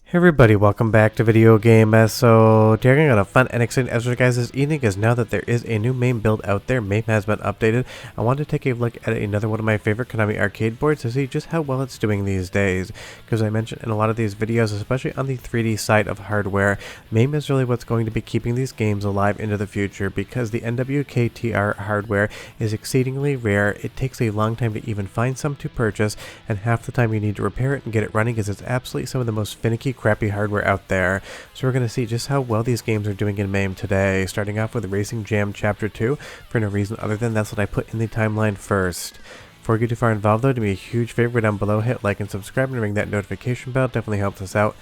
Hey everybody, welcome back to Video Game So taking on a fun and exciting episode, guys, this evening, because now that there is a new MAME build out there, MAME has been updated. I wanted to take a look at another one of my favorite Konami arcade boards to see just how well it's doing these days. Because I mentioned in a lot of these videos, especially on the 3D side of hardware, MAME is really what's going to be keeping these games alive into the future, because the NWK-TR hardware is exceedingly rare. It takes a long time to even find some to purchase, and half the time you need to repair it and get it running, because it's absolutely some of the most finicky crappy hardware out there. So we're going to see just how well these games are doing in MAME today, starting off with Racing Jam Chapter 2, for no reason other than that's what I put in the timeline first. Before we get too far involved though, do me a huge favor down below, hit like and subscribe and ring that notification bell, definitely helps us out.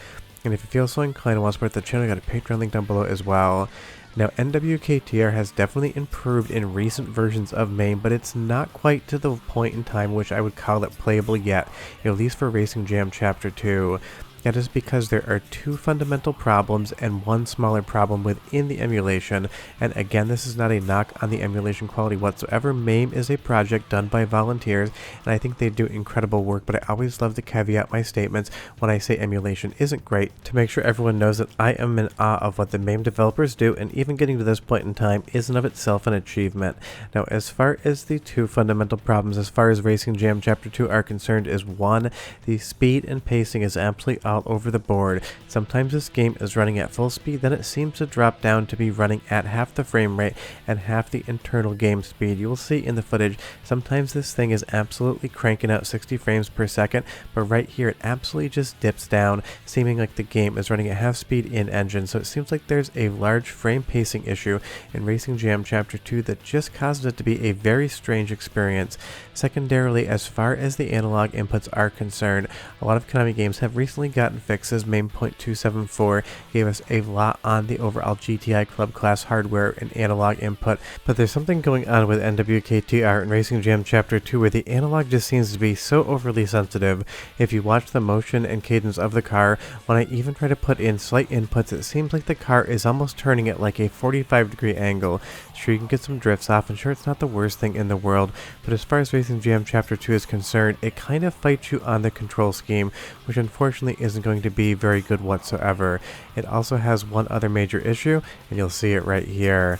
And if you feel so inclined and want to support the channel, I got a Patreon link down below as well. Now, NWK-TR has definitely improved in recent versions of MAME, but it's not quite to the point in time which I would call it playable yet, at least for Racing Jam Chapter 2. That is because there are two fundamental problems and one smaller problem within the emulation, and again, this is not a knock on the emulation quality whatsoever. MAME is a project done by volunteers, and I think they do incredible work, but I always love to caveat my statements when I say emulation isn't great, to make sure everyone knows that I am in awe of what the MAME developers do, and even getting to this point in time isn't of itself an achievement. Now, as far as the two fundamental problems as far as Racing Jam Chapter 2 are concerned is one, the speed and pacing is absolutely all over the board. Sometimes this game is running at full speed, then it seems to drop down to be running at half the frame rate and half the internal game speed. You will see in the footage, sometimes this thing is absolutely cranking out 60 frames per second, but right here it absolutely just dips down, seeming like the game is running at half speed in engine. So it seems like there's a large frame pacing issue in Racing Jam Chapter 2 that just causes it to be a very strange experience. Secondarily, as far as the analog inputs are concerned, a lot of Konami games have recently gotten fixes. MAME .274 gave us a lot on the overall GTI Club class hardware and analog input, but there's something going on with NWK-TR and Racing Jam Chapter 2 where the analog just seems to be so overly sensitive. If you watch the motion and cadence of the car, when I even try to put in slight inputs, it seems like the car is almost turning at like a 45-degree angle. Sure, you can get some drifts off, and sure, it's not the worst thing in the world, but as far as Racing Jam Chapter 2 is concerned, it kind of fights you on the control scheme, which unfortunately isn't going to be very good whatsoever. It also has one other major issue, and you'll see it right here.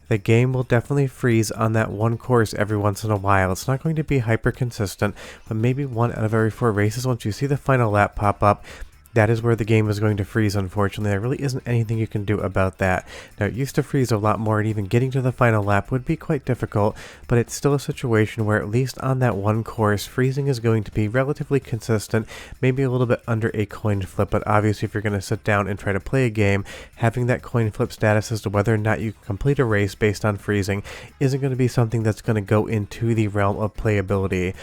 The game will definitely freeze on that one course every once in a while. It's not going to be hyper consistent, but maybe 1 out of every 4 races, once you see the final lap pop up, that is where the game is going to freeze, unfortunately. There really isn't anything you can do about that. Now, it used to freeze a lot more, and even getting to the final lap would be quite difficult, but it's still a situation where, at least on that one course, freezing is going to be relatively consistent, maybe a little bit under a coin flip, but obviously if you're going to sit down and try to play a game, having that coin flip status as to whether or not you can complete a race based on freezing isn't going to be something that's going to go into the realm of playability.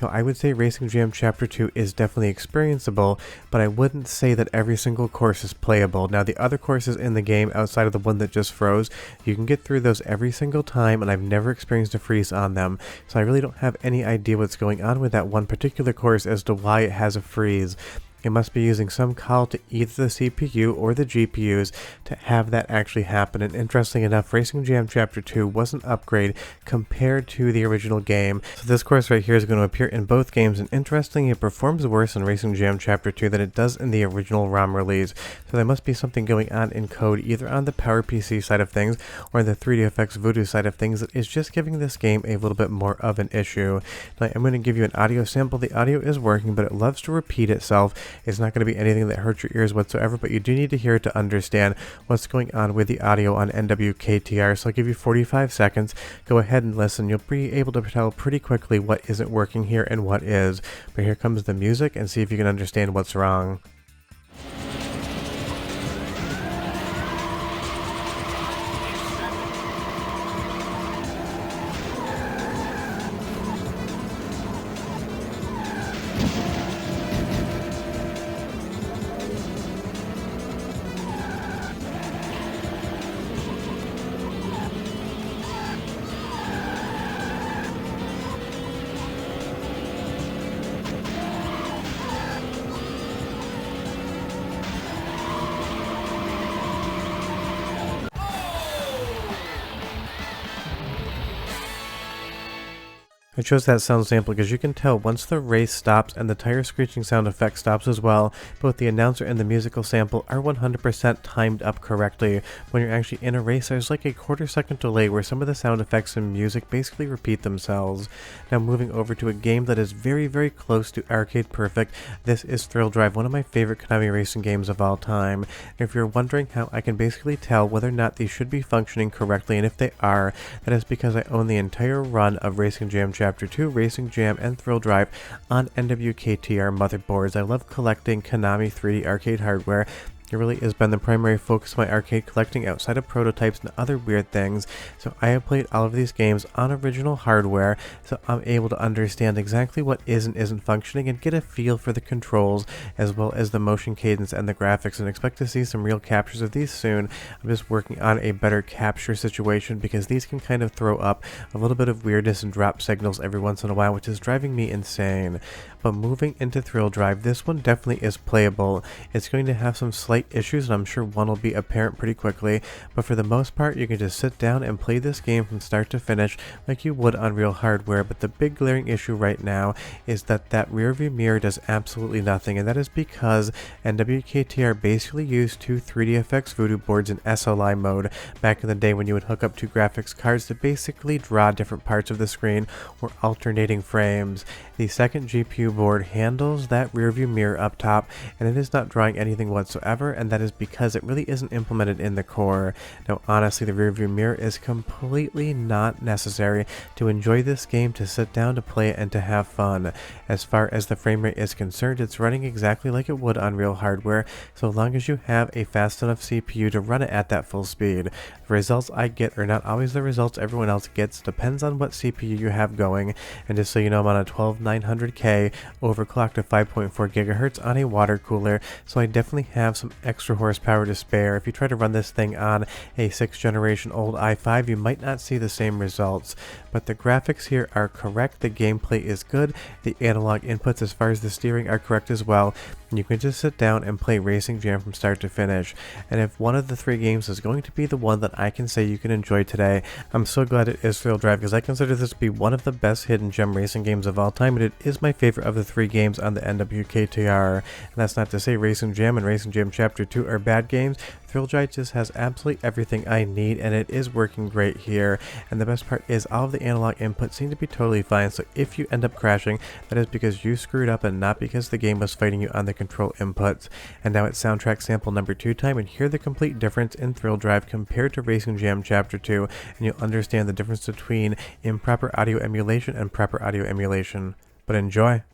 So I would say Racing Jam Chapter 2 is definitely experienceable, but I wouldn't say that every single course is playable. Now, the other courses in the game, outside of the one that just froze, you can get through those every single time, and I've never experienced a freeze on them. So I really don't have any idea what's going on with that one particular course as to why it has a freeze. It must be using some call to either the CPU or the GPUs to have that actually happen. And interestingly enough, Racing Jam Chapter 2 was an upgrade compared to the original game. So this course right here is going to appear in both games, and interestingly, it performs worse in Racing Jam Chapter 2 than it does in the original ROM release. So there must be something going on in code either on the PowerPC side of things or the 3DFX Voodoo side of things that is just giving this game a little bit more of an issue. Now, I'm going to give you an audio sample. The audio is working, but it loves to repeat itself. It's not going to be anything that hurts your ears whatsoever, but you do need to hear it to understand what's going on with the audio on NWK-TR. So I'll give you 45 seconds. Go ahead and listen. You'll be able to tell pretty quickly what isn't working here and what is. But here comes the music, and see if you can understand what's wrong. I chose that sound sample because you can tell once the race stops and the tire screeching sound effect stops as well, both the announcer and the musical sample are 100% timed up correctly. When you're actually in a race, there's like a quarter-second delay where some of the sound effects and music basically repeat themselves. Now moving over to a game that is very, very close to arcade perfect, this is Thrill Drive, one of my favorite Konami racing games of all time. If you're wondering how I can basically tell whether or not these should be functioning correctly, and if they are, that is because I own the entire run of Racing Jam Chapter 2, Racing Jam, and Thrill Drive on NWK-TR motherboards. I love collecting Konami 3D arcade hardware. It really has been the primary focus of my arcade collecting outside of prototypes and other weird things, so I have played all of these games on original hardware, so I'm able to understand exactly what is and isn't functioning and get a feel for the controls as well as the motion cadence and the graphics, and expect to see some real captures of these soon. I'm just working on a better capture situation because these can kind of throw up a little bit of weirdness and drop signals every once in a while, which is driving me insane. But moving into Thrill Drive, this one definitely is playable. It's going to have some slight issues, and I'm sure one will be apparent pretty quickly, but for the most part you can just sit down and play this game from start to finish like you would on real hardware. But the big glaring issue right now is that rear view mirror does absolutely nothing, and that is because NWK-TR basically used two 3DFX Voodoo boards in SLI mode back in the day when you would hook up two graphics cards to basically draw different parts of the screen or alternating frames. The second GPU board handles that rear view mirror up top, and it is not drawing anything whatsoever, and that is because it really isn't implemented in the core. Now honestly, the rear view mirror is completely not necessary to enjoy this game, to sit down to play it and to have fun. As far as the frame rate is concerned, it's running exactly like it would on real hardware, so long as you have a fast enough CPU to run it at that full speed. The results I get are not always the results everyone else gets, depends on what CPU you have going, and just so you know, I'm on a 12900K overclocked to 5.4 GHz on a water cooler, so I definitely have some extra horsepower to spare. If you try to run this thing on a 6th generation old i5, you might not see the same results. But the graphics here are correct, the gameplay is good, the analog inputs as far as the steering are correct as well, and you can just sit down and play Racing Jam from start to finish. And if one of the three games is going to be the one that I can say you can enjoy today, I'm so glad it is Thrill Drive, because I consider this to be one of the best hidden gem racing games of all time, and it is my favorite of the three games on the NWK-TR. And that's not to say Racing Jam and Racing Jam Chapter 2 are bad games. Thrill Drive just has absolutely everything I need, and it is working great here. And the best part is all of the analog inputs seem to be totally fine, so if you end up crashing, that is because you screwed up and not because the game was fighting you on the control inputs. And now it's soundtrack sample number 2 time, and hear the complete difference in Thrill Drive compared to Racing Jam Chapter 2, and you'll understand the difference between improper audio emulation and proper audio emulation. But enjoy!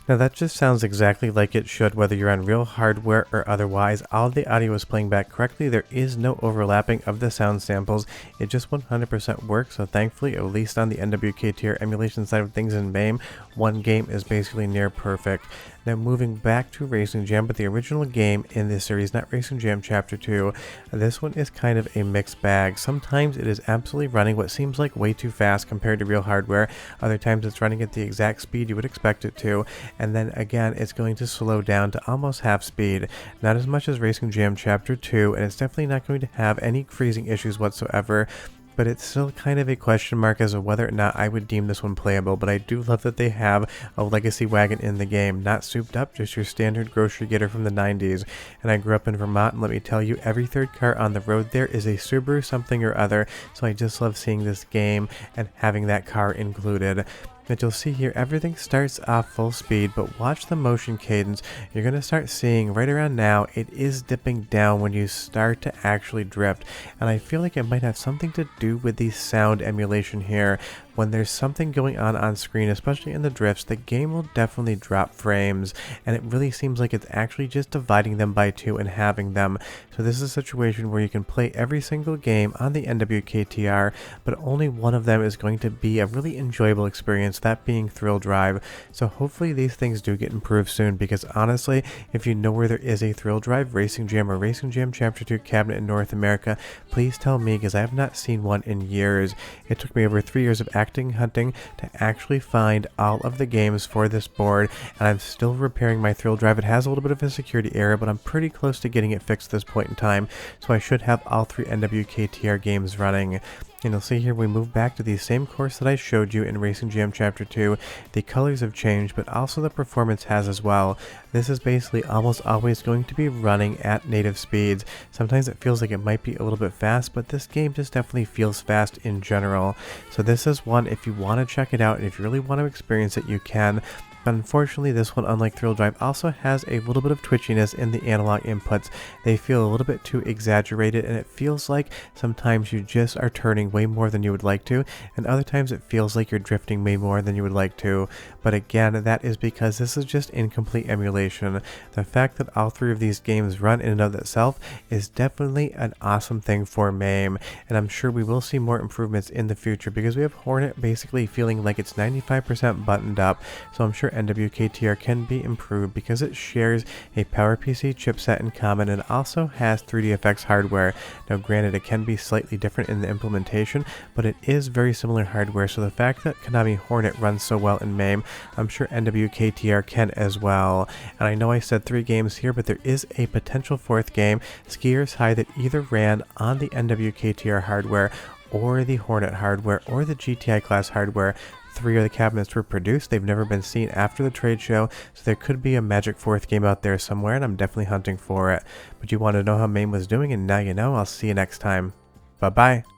Now that just sounds exactly like it should, whether you're on real hardware or otherwise. All of the audio is playing back correctly, there is no overlapping of the sound samples, it just 100% works, so thankfully, at least on the NWK-TR emulation side of things in MAME, one game is basically near perfect. Now moving back to Racing Jam, but the original game in this series, not Racing Jam Chapter 2, this one is kind of a mixed bag. Sometimes it is absolutely running what seems like way too fast compared to real hardware, other times it's running at the exact speed you would expect it to, and then again it's going to slow down to almost half speed. Not as much as Racing Jam Chapter 2, and it's definitely not going to have any freezing issues whatsoever, but it's still kind of a question mark as to whether or not I would deem this one playable. But I do love that they have a legacy wagon in the game, not souped up, just your standard grocery getter from the 90s. And I grew up in Vermont, and let me tell you, every third car on the road there is a Subaru something or other, so I just love seeing this game and having that car included. And you'll see here everything starts off full speed, but watch the motion cadence. You're going to start seeing right around now it is dipping down when you start to actually drift, and I feel like it might have something to do with the sound emulation here. When there's something going on screen, especially in the drifts, the game will definitely drop frames, and it really seems like it's actually just dividing them by 2 and having them. So this is a situation where you can play every single game on the NWK-TR, but only one of them is going to be a really enjoyable experience, that being Thrill Drive. So hopefully these things do get improved soon, because honestly, if you know where there is a Thrill Drive, Racing Jam, or Racing Jam Chapter 2 cabinet in North America, please tell me, because I have not seen one in years. It took me over 3 years of hunting to actually find all of the games for this board, and I'm still repairing my Thrill Drive. It has a little bit of a security error, but I'm pretty close to getting it fixed at this point in time, so I should have all 3 NWK-TR games running. And you'll see here we move back to the same course that I showed you in Racing Jam Chapter 2. The colors have changed, but also the performance has as well. This is basically almost always going to be running at native speeds. Sometimes it feels like it might be a little bit fast, but this game just definitely feels fast in general. So this is one, if you want to check it out and if you really want to experience it, you can. But unfortunately, this one, unlike Thrill Drive, also has a little bit of twitchiness in the analog inputs. They feel a little bit too exaggerated, and it feels like sometimes you just are turning way more than you would like to, and other times it feels like you're drifting way more than you would like to. But again, that is because this is just incomplete emulation. The fact that all 3 of these games run in and of itself is definitely an awesome thing for MAME, and I'm sure we will see more improvements in the future, because we have Hornet basically feeling like it's 95% buttoned up, so I'm sure NWK-TR can be improved because it shares a PowerPC chipset in common and also has 3DFX hardware. Now granted, it can be slightly different in the implementation, but it is very similar hardware, so the fact that Konami Hornet runs so well in MAME, I'm sure NWK-TR can as well. And I know I said 3 games here, but there is a potential 4th game, Skiers High, that either ran on the NWK-TR hardware or the Hornet hardware or the GTI class hardware. 3 of the cabinets were produced. They've never been seen after the trade show, so there could be a magic 4th game out there somewhere, and I'm definitely hunting for it. But you want to know how MAME was doing, and now you know. I'll see you next time. Bye-bye.